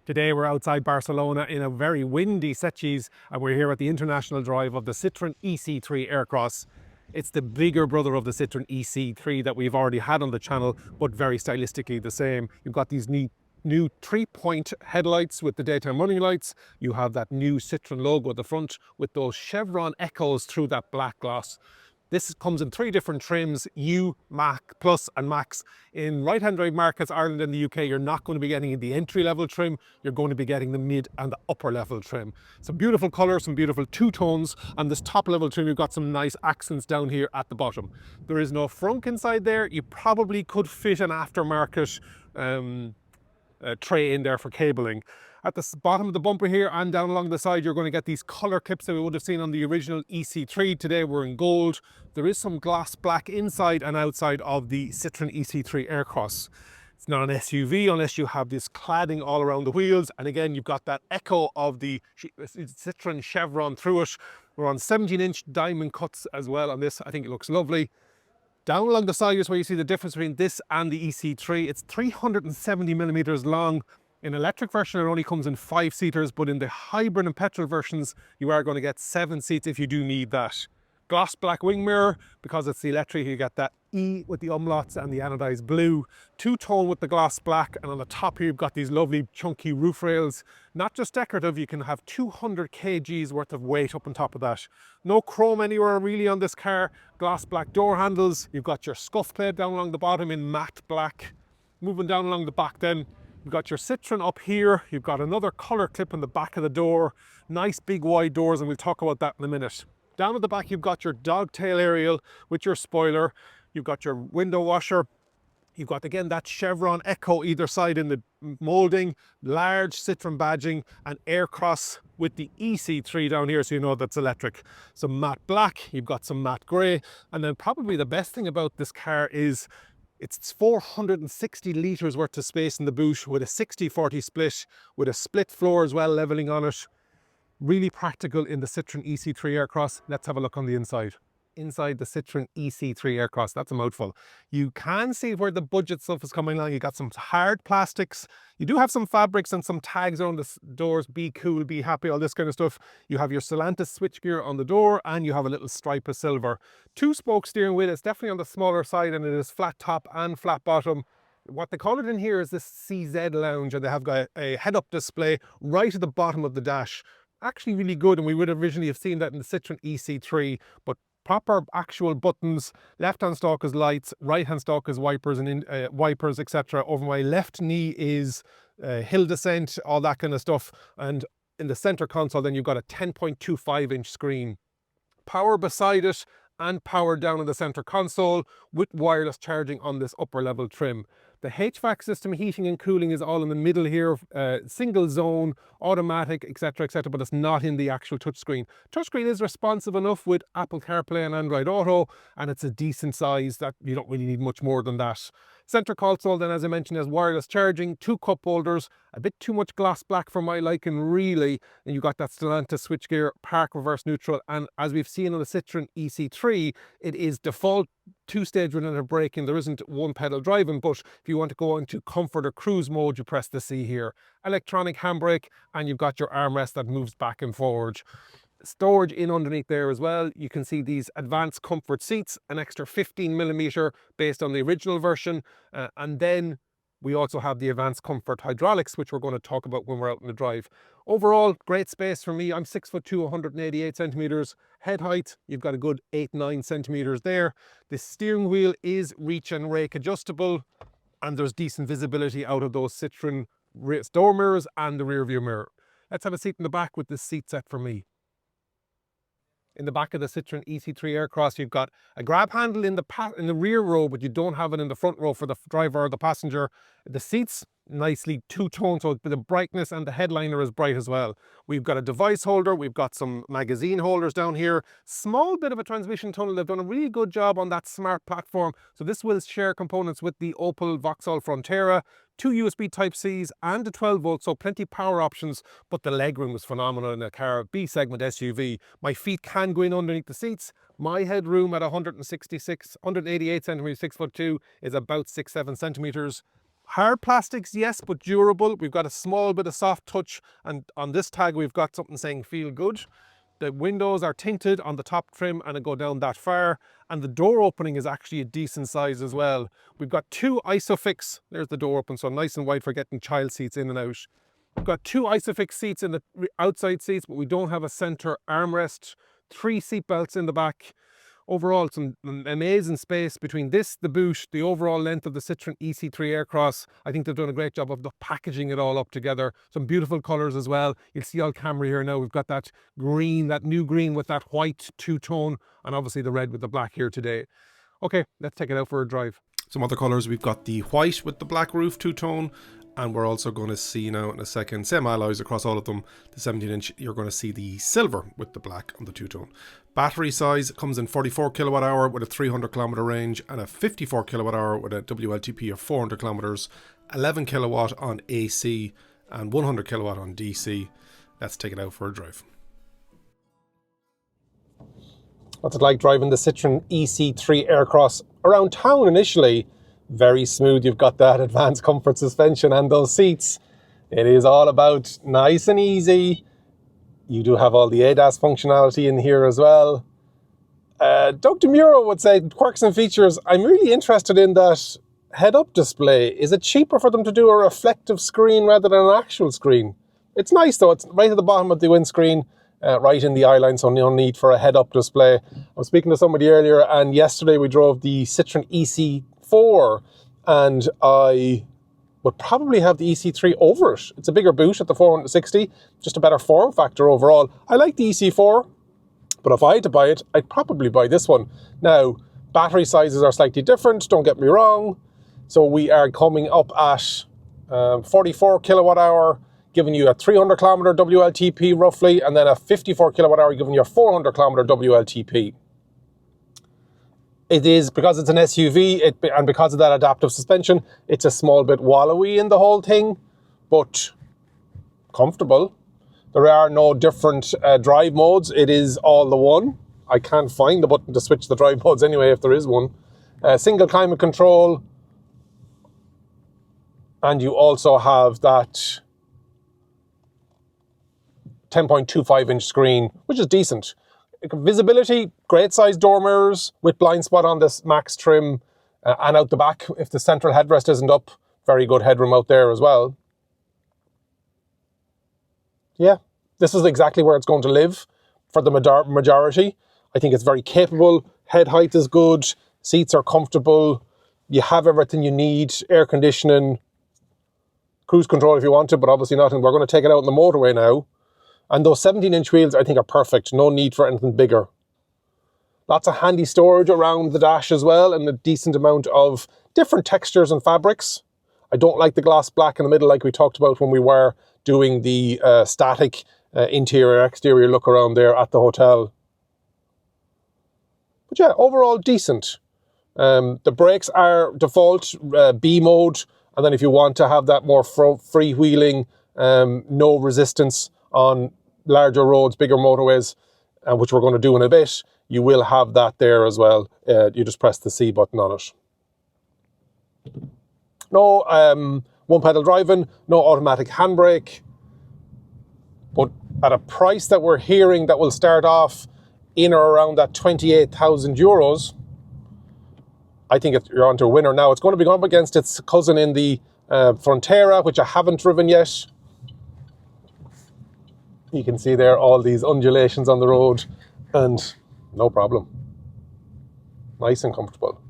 Today we're outside Barcelona in a very windy Setchis and we're here at the international drive of the Citroen eC3 Aircross. It's the bigger brother of the Citroen eC3 that we've already had on the channel, but very stylistically the same. You've got these new 3-point headlights with the daytime running lights. You have that new Citroen logo at the front with those chevron echoes through that black gloss. This comes in 3 different trims, U, Mac, Plus and Max. In right-hand drive markets, Ireland and the UK, you're not going to be getting the entry-level trim, you're going to be getting the mid and the upper level trim. Some beautiful colours, some beautiful two-tones, and this top-level trim, you've got some nice accents down here at the bottom. There is no frunk inside there. You probably could fit an aftermarket tray in there for cabling. At the bottom of the bumper here and down along the side, you're going to get these colour clips that we would have seen on the original eC3. Today we're in gold. There is some gloss black inside and outside of the Citroen eC3 Aircross. It's not an SUV unless you have this cladding all around the wheels. And again, you've got that echo of the Citroen chevron through it. We're on 17-inch diamond cuts as well on this. I think it looks lovely. Down along the side is where you see the difference between this and the eC3. It's 370 millimeters long. In electric version, it only comes in 5-seaters, but in the hybrid and petrol versions, you are going to get 7 seats if you do need that. Gloss black wing mirror, because it's the electric, you get that E with the umlauts and the anodized blue. Two-tone with the gloss black, and on the top here, you've got these lovely chunky roof rails. Not just decorative, you can have 200 kgs worth of weight up on top of that. No chrome anywhere really on this car. Gloss black door handles. You've got your scuff plate down along the bottom in matte black. Moving down along the back then, you've got your Citroen up here. You've got another colour clip on the back of the door. Nice big wide doors, and we'll talk about that in a minute. Down at the back, you've got your dogtail aerial with your spoiler. You've got your window washer. You've got, again, that chevron echo either side in the moulding, large Citroen badging, and Aircross with the eC3 down here, so you know that's electric. Some matte black, you've got some matte grey, and then probably the best thing about this car is it's 460 litres worth of space in the boot with a 60-40 split, with a split floor as well, levelling on it. Really practical in the Citroen eC3 Aircross. Let's have a look on the inside. Inside the Citroen eC3 Aircross, that's a mouthful. You can see where the budget stuff is coming along. You got some hard plastics. You do have some fabrics and some tags around the doors. Be cool, be happy, all this kind of stuff. You have your Stellantis switchgear on the door, and you have a little stripe of silver. 2-spoke steering wheel. It's definitely on the smaller side, and it is flat top and flat bottom. What they call it in here is this CZ lounge, and they have got a head-up display right at the bottom of the dash. Actually really good, and we would originally have seen that in the Citroen eC3, but proper actual buttons. Left hand stalk is lights, right hand stalk is wipers and wipers, etc. Over my left knee is hill descent, all that kind of stuff. And in the center console, then you've got a 10.25-inch screen. Power beside it and power down in the center console with wireless charging on this upper level trim. The HVAC system, heating and cooling, is all in the middle here, single zone, automatic, etc., but it's not in the actual touchscreen. Touchscreen is responsive enough with Apple CarPlay and Android Auto, and it's a decent size that you don't really need much more than that. Center console then, as I mentioned, has wireless charging, 2 cup holders, a bit too much gloss black for my liking really, and you got that Stellantis switchgear, park reverse neutral, and as we've seen on the Citroen eC3, it is default 2-stage regenerative braking. There isn't 1 pedal driving, but if you want to go into comfort or cruise mode, you press the C here. Electronic handbrake, and you've got your armrest that moves back and forward. Storage in underneath there as well. You can see these advanced comfort seats, an extra 15mm based on the original version, and then we also have the advanced comfort hydraulics, which we're going to talk about when we're out on the drive. Overall, great space for me. I'm 6'2", 188 centimeters. Head height, you've got a good 8-9 centimeters there. The steering wheel is reach and rake adjustable, and there's decent visibility out of those Citroen door mirrors and the rear view mirror. Let's have a seat in the back with this seat set for me. In the back of the Citroen eC3 Aircross, you've got a grab handle in the rear row, but you don't have it in the front row for the driver or the passenger. The seats, nicely two-tone, so the brightness and the headliner is bright as well. We've got a device holder, we've got some magazine holders down here. Small bit of a transmission tunnel. They've done a really good job on that smart platform. So this will share components with the Opel Vauxhall Frontera. 2 USB Type-Cs and a 12 volt, so plenty power options, but the legroom was phenomenal in a car, B-segment SUV. My feet can go in underneath the seats. My headroom at 188 centimeters, 6'2", is about 6-7 centimeters. Hard plastics, yes, but durable. We've got a small bit of soft touch, and on this tag we've got something saying feel good. The windows are tinted on the top trim and it go down that far, and the door opening is actually a decent size as well. We've got two Isofix, there's the door open, so nice and wide for getting child seats in and out. We've got two Isofix seats in the outside seats, but we don't have a centre armrest. 3 seat belts in the back. Overall, some amazing space between this, the boot, the overall length of the Citroen eC3 Aircross. I think they've done a great job of packaging it all up together. Some beautiful colours as well. You'll see all camera here now. We've got that green, that new green with that white two-tone, and obviously the red with the black here today. Okay, let's take it out for a drive. Some other colours, we've got the white with the black roof two-tone, and we're also going to see now in a second, same alloys across all of them, the 17-inch, you're going to see the silver with the black on the two-tone. Battery size comes in 44 kilowatt hour with a 300 kilometer range, and a 54 kilowatt hour with a WLTP of 400 kilometers, 11 kilowatt on AC, and 100 kilowatt on DC. Let's take it out for a drive. What's it like driving the Citroen eC3 Aircross around town initially? Very smooth. You've got that advanced comfort suspension and those seats. It is all about nice and easy. You do have all the ADAS functionality in here as well. Doug DeMuro would say quirks and features. I'm really interested in that head-up display. Is it cheaper for them to do a reflective screen rather than an actual screen? It's nice though. It's right at the bottom of the windscreen, right in the eye line, so no need for a head-up display. I was speaking to somebody earlier, and yesterday we drove the Citroen eC4, and I would probably have the eC3 over it. It's a bigger boot at the 460, just a better form factor overall. I like the eC4, but if I had to buy it, I'd probably buy this one. Now, battery sizes are slightly different, don't get me wrong. So we are coming up at 44 kilowatt hour, giving you a 300 kilometer WLTP roughly, and then a 54 kilowatt hour giving you a 400 kilometer WLTP. It is, because it's an SUV, and because of that adaptive suspension, it's a small bit wallowy in the whole thing, but comfortable. There are no different drive modes. It is all the one. I can't find the button to switch the drive modes anyway, if there is one. Single climate control. And you also have that 10.25 inch screen, which is decent. Visibility, great size door mirrors with blind spot on this max trim, and out the back if the central headrest isn't up. Very good headroom out there as well. Yeah, this is exactly where it's going to live for the majority. I think it's very capable. Head height is good. Seats are comfortable. You have everything you need. Air conditioning, cruise control if you want to, but obviously not. And we're going to take it out on the motorway now. And those 17-inch wheels, I think, are perfect. No need for anything bigger. Lots of handy storage around the dash as well, and a decent amount of different textures and fabrics. I don't like the gloss black in the middle like we talked about when we were doing the static interior-exterior look around there at the hotel. But yeah, overall decent. The brakes are default B mode, and then if you want to have that more freewheeling, no resistance on larger roads, bigger motorways, which we're going to do in a bit, you will have that there as well. You just press the C button on it. No one pedal driving, no automatic handbrake, but at a price that we're hearing that will start off in or around that 28,000 euros, I think you're onto a winner. Now it's going to be going up against its cousin in the Frontera, which I haven't driven yet. You can see there all these undulations on the road, and no problem. Nice and comfortable.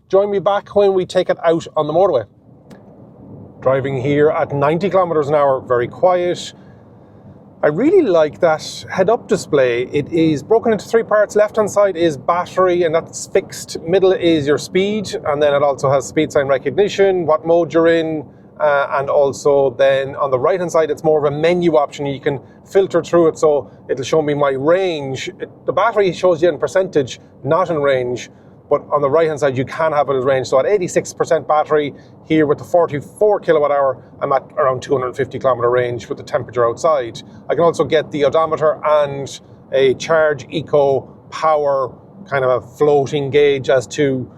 Join me back when we take it out on the motorway. Driving here at 90 kilometers an hour, very quiet. I really like that head-up display. It is broken into 3 parts. Left-hand side is battery, and that's fixed. Middle is your speed, and then it also has speed sign recognition, what mode you're in, and also then on the right-hand side, it's more of a menu option. You can filter through it, so it'll show me my range. The battery shows you in percentage, not in range, but on the right-hand side, you can have it as range. So at 86% battery here with the 44 kilowatt hour, I'm at around 250 kilometer range with the temperature outside. I can also get the odometer and a Charge Eco Power kind of a floating gauge as to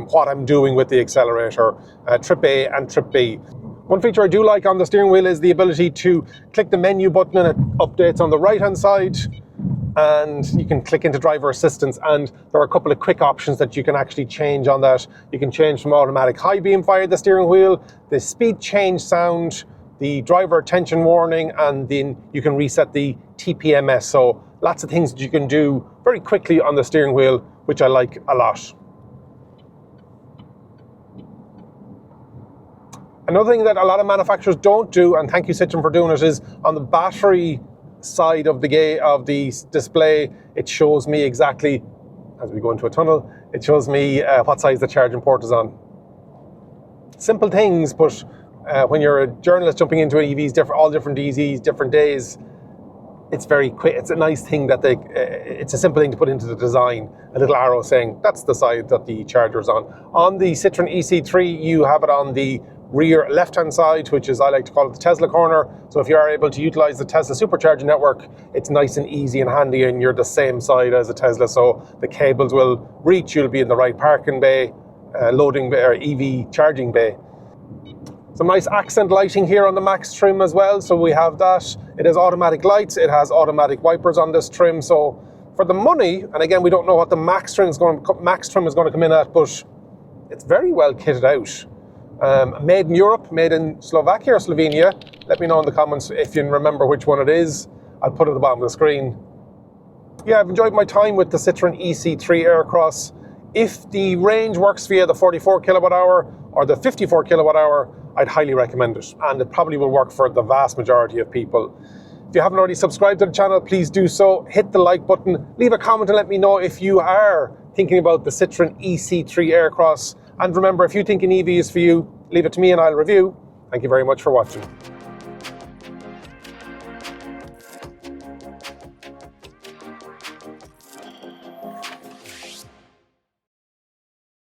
what I'm doing with the accelerator, trip A and trip B. One feature I do like on the steering wheel is the ability to click the menu button and it updates on the right hand side, and you can click into driver assistance, and there are a couple of quick options that you can actually change on that. You can change from automatic high beam via the steering wheel, the speed change sound, the driver attention warning, and then you can reset the TPMS. So lots of things that you can do very quickly on the steering wheel, which I like a lot. Another thing that a lot of manufacturers don't do, and thank you Citroen for doing it, is on the battery side of the display, it shows me exactly, as we go into a tunnel, it shows me what size the charging port is on. Simple things, but when you're a journalist jumping into EVs, all different DZs, different days, it's very quick. It's a nice thing that it's a simple thing to put into the design. A little arrow saying that's the side that the charger is on. On the Citroen eC3, you have it on the rear left-hand side, which is, I like to call it the Tesla corner. So if you are able to utilize the Tesla supercharging network, it's nice and easy and handy, and you're the same side as a Tesla, so the cables will reach, you'll be in the right parking bay, loading bay, or EV charging bay. Some nice accent lighting here on the Max trim as well, so we have that. It has automatic lights, it has automatic wipers on this trim, so for the money, and again, we don't know what the Max trim is going to come in at, but it's very well kitted out. Made in Europe, made in Slovakia or Slovenia. Let me know in the comments if you remember which one it is. I'll put it at the bottom of the screen. Yeah, I've enjoyed my time with the Citroen eC3 Aircross. If the range works for you, the 44 kilowatt hour or the 54 kilowatt hour, I'd highly recommend it. And it probably will work for the vast majority of people. If you haven't already subscribed to the channel, please do so. Hit the like button, leave a comment and let me know if you are thinking about the Citroen eC3 Aircross. And remember, if you think an EV is for you, leave it to me and I'll review. Thank you very much for watching.